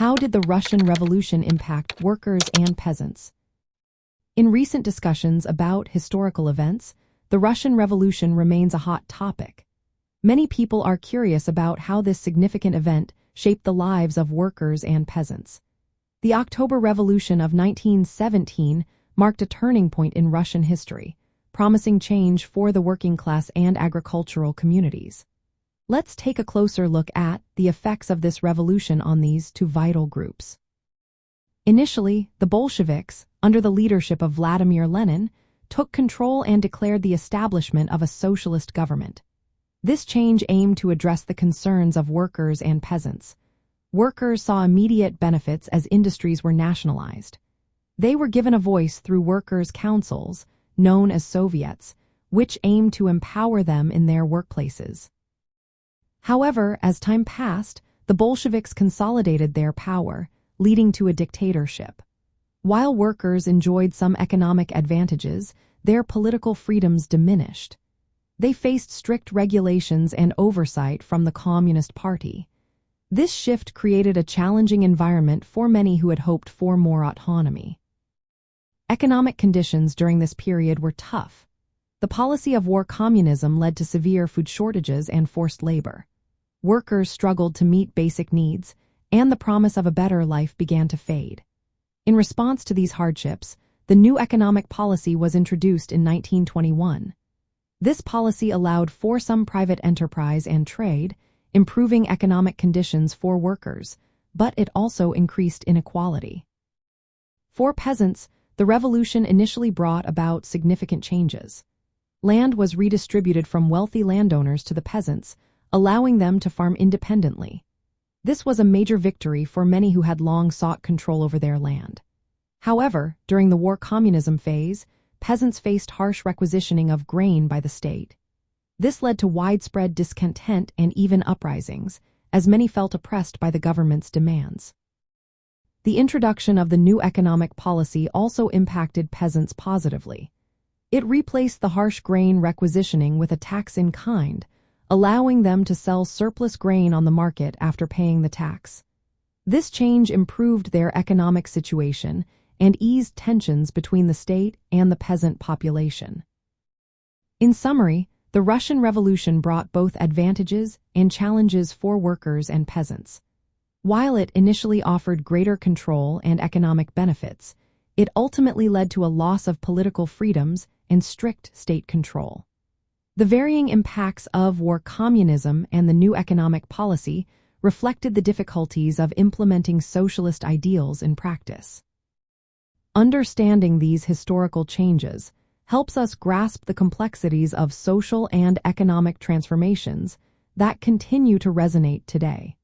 How did the Russian Revolution impact workers and peasants? In recent discussions about historical events, the Russian Revolution remains a hot topic. Many people are curious about how this significant event shaped the lives of workers and peasants. The October Revolution of 1917 marked a turning point in Russian history, promising change for the working class and agricultural communities. Let's take a closer look at the effects of this revolution on these two vital groups. Initially, the Bolsheviks, under the leadership of Vladimir Lenin, took control and declared the establishment of a socialist government. This change aimed to address the concerns of workers and peasants. Workers saw immediate benefits as industries were nationalized. They were given a voice through workers' councils, known as Soviets, which aimed to empower them in their workplaces. However, as time passed, the Bolsheviks consolidated their power, leading to a dictatorship. While workers enjoyed some economic advantages, their political freedoms diminished. They faced strict regulations and oversight from the Communist Party. This shift created a challenging environment for many who had hoped for more autonomy. Economic conditions during this period were tough. The policy of war communism led to severe food shortages and forced labor. Workers struggled to meet basic needs, and the promise of a better life began to fade. In response to these hardships, the new economic policy was introduced in 1921. This policy allowed for some private enterprise and trade, improving economic conditions for workers, but it also increased inequality. For peasants, the revolution initially brought about significant changes. Land was redistributed from wealthy landowners to the peasants, allowing them to farm independently. This was a major victory for many who had long sought control over their land. However, during the War Communism phase, peasants faced harsh requisitioning of grain by the state. This led to widespread discontent and even uprisings, as many felt oppressed by the government's demands. The introduction of the new economic policy also impacted peasants positively. It replaced the harsh grain requisitioning with a tax in kind, allowing them to sell surplus grain on the market after paying the tax. This change improved their economic situation and eased tensions between the state and the peasant population. In summary, the Russian Revolution brought both advantages and challenges for workers and peasants. While it initially offered greater control and economic benefits, it ultimately led to a loss of political freedoms and strict state control. The varying impacts of war communism and the new economic policy reflected the difficulties of implementing socialist ideals in practice. Understanding these historical changes helps us grasp the complexities of social and economic transformations that continue to resonate today.